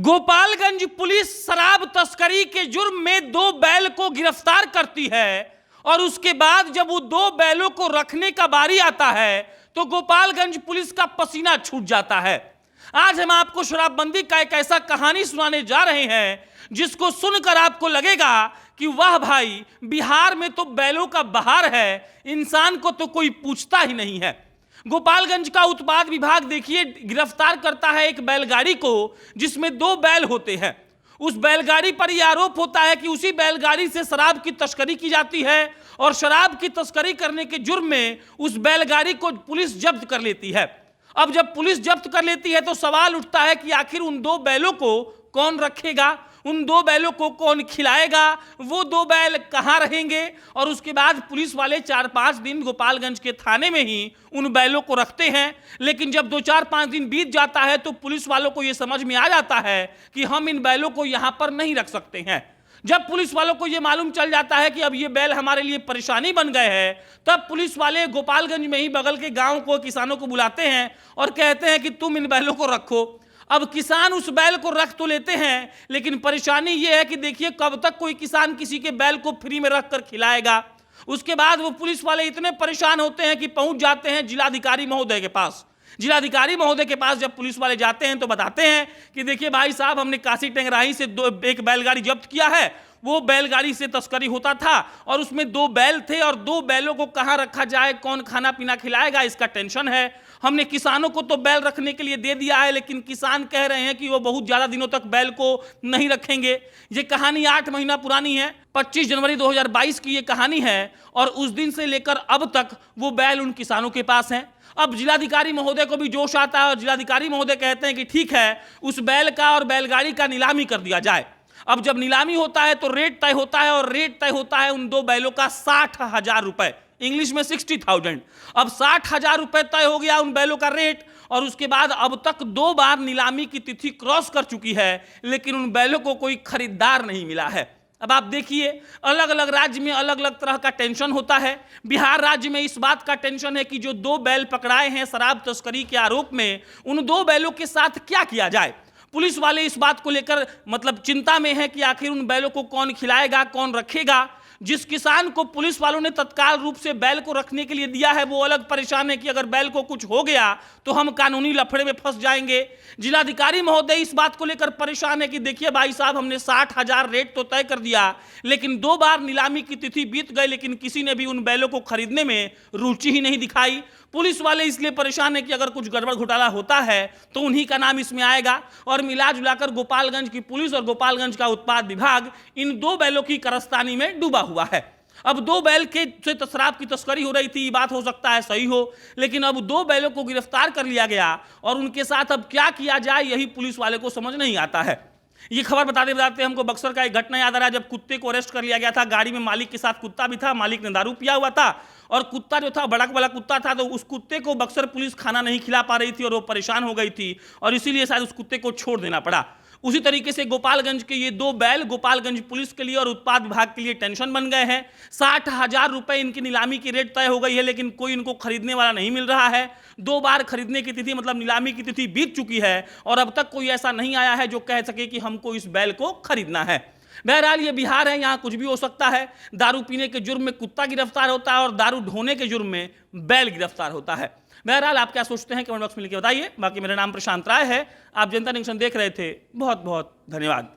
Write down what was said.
Gopalganj police शराब तस्करी के जुर्म में 2 बैल को गिरफ्तार करती है और उसके बाद जब वो 2 बैलों को रखने का बारी आता है तो गोपालगंज पुलिस का पसीना छूट जाता है। आज हम आपको शराबबंदी का एक ऐसा कहानी सुनाने जा रहे हैं जिसको सुनकर आपको लगेगा कि वाह भाई, बिहार में तो बैलों का बहार है, इंसान को तो कोई पूछता ही नहीं है। गोपालगंज का उत्पाद विभाग देखिए गिरफ्तार करता है एक बैलगाड़ी को जिसमें 2 बैल होते हैं। उस बैलगाड़ी पर यह आरोप होता है कि उसी बैलगाड़ी से शराब की तस्करी की जाती है और शराब की तस्करी करने के जुर्म में उस बैलगाड़ी को पुलिस जब्त कर लेती है। अब जब पुलिस जब्त कर लेती है तो सवाल उठता है कि आखिर उन 2 बैलों को कौन रखेगा, उन 2 बैलों को कौन खिलाएगा, वो 2 बैल कहाँ रहेंगे। और उसके बाद पुलिस वाले 4-5 दिन गोपालगंज के थाने में ही उन बैलों को रखते हैं। लेकिन जब 2-4-5 दिन बीत जाता है तो पुलिस वालों को ये समझ में आ जाता है कि हम इन बैलों को यहाँ पर नहीं रख सकते हैं। जब पुलिस वालों को ये मालूम चल जाता है कि अब ये बैल हमारे लिए परेशानी बन गए हैं, तब पुलिस वाले गोपालगंज में ही बगल के गाँव को किसानों को बुलाते हैं और कहते हैं कि तुम इन बैलों को रखो। अब किसान उस बैल को रख तो लेते हैं, लेकिन परेशानी यह है कि देखिए कब तक कोई किसान किसी के बैल को फ्री में रख कर खिलाएगा। उसके बाद वो पुलिस वाले इतने परेशान होते हैं कि पहुंच जाते हैं जिलाधिकारी महोदय के पास। जिलाधिकारी महोदय के पास जब पुलिस वाले जाते हैं तो बताते हैं कि देखिए भाई साहब, हमने काशी टेंगराही से एक बैलगाड़ी जब्त किया है। वो बैलगाड़ी से तस्करी होता था और उसमें 2 बैल थे और 2 बैलों को कहाँ रखा जाए, कौन खाना पीना खिलाएगा, इसका टेंशन है। हमने किसानों को तो बैल रखने के लिए दे दिया है, लेकिन किसान कह रहे हैं कि वो बहुत ज़्यादा दिनों तक बैल को नहीं रखेंगे। ये कहानी 8 महीना पुरानी है, 25 जनवरी 2022 की ये कहानी है और उस दिन से लेकर अब तक वो बैल उन किसानों के पास हैं। अब जिलाधिकारी महोदय को भी जोश आता है और जिलाधिकारी महोदय कहते हैं कि ठीक है, उस बैल का और बैलगाड़ी का नीलामी कर दिया जाए। अब जब नीलामी होता है तो रेट तय होता है और रेट तय होता है उन 2 बैलों का 60,000 रुपए, इंग्लिश में 60,000। अब 60,000 रुपए तय हो गया उन बैलों का रेट और उसके बाद अब तक 2 बार नीलामी की तिथि क्रॉस कर चुकी है, लेकिन उन बैलों को कोई खरीदार नहीं मिला है। अब आप देखिए, अलग अलग राज्य में अलग अलग तरह का टेंशन होता है। बिहार राज्य में इस बात का टेंशन है कि जो 2 बैल पकड़ाए हैं शराब तस्करी के आरोप में, उन 2 बैलों के साथ क्या किया जाए। पुलिस वाले इस बात को लेकर चिंता में है कि आखिर उन बैलों को कौन खिलाएगा, कौन रखेगा। जिस किसान को पुलिस वालों ने तत्काल रूप से बैल को रखने के लिए दिया है वो अलग परेशान है कि अगर बैल को कुछ हो गया तो हम कानूनी लफड़े में फंस जाएंगे। जिलाधिकारी महोदय इस बात को लेकर परेशान है कि देखिए भाई साहब, हमने 60,000 रेट तो तय कर दिया, लेकिन 2 बार नीलामी की तिथि बीत गई, लेकिन किसी ने भी उन बैलों को खरीदने में रुचि ही नहीं दिखाई। पुलिस वाले इसलिए परेशान है कि अगर कुछ गड़बड़ घोटाला होता है तो उन्हीं का नाम इसमें आएगा। और मिला जुलाकर गोपालगंज की पुलिस और गोपालगंज का उत्पाद विभाग इन 2 बैलों की कारस्तानी में डूबा हुआ है। अब 2 बैल के से शराब की तस्करी हो रही थी, बात हो सकता है सही हो, लेकिन अब 2 बैलों को गिरफ्तार कर लिया गया और उनके साथ अब क्या किया जाए यही पुलिस वाले को समझ नहीं आता है। ये खबर बताते बताते हमको बक्सर का एक घटना याद आ रहा है, जब कुत्ते को अरेस्ट कर लिया गया था। गाड़ी में मालिक के साथ कुत्ता भी था, मालिक ने दारू पिया हुआ था और कुत्ता जो था बड़ा वाला कुत्ता था, तो उस कुत्ते को बक्सर पुलिस खाना नहीं खिला पा रही थी और वो परेशान हो गई थी और इसीलिए शायद उस कुत्ते को छोड़ देना पड़ा। उसी तरीके से गोपालगंज के ये 2 बैल गोपालगंज पुलिस के लिए और उत्पाद विभाग के लिए टेंशन बन गए हैं। 60,000 रुपए इनकी नीलामी की रेट तय हो गई है, लेकिन कोई इनको खरीदने वाला नहीं मिल रहा है। 2 बार खरीदने की तिथि नीलामी की तिथि बीत चुकी है और अब तक कोई ऐसा नहीं आया है जो कह सके कि हमको इस बैल को खरीदना है। बहरहाल ये बिहार है, यहाँ कुछ भी हो सकता है। दारू पीने के जुर्म में कुत्ता गिरफ्तार होता है और दारू ढोने के जुर्म में बैल गिरफ्तार होता है। बहरहाल आप क्या सोचते हैं कमेंट बॉक्स में लिख के बताइए। बाकी मेरा नाम प्रशांत राय है, आप जनता जंक्शन देख रहे थे। बहुत बहुत धन्यवाद।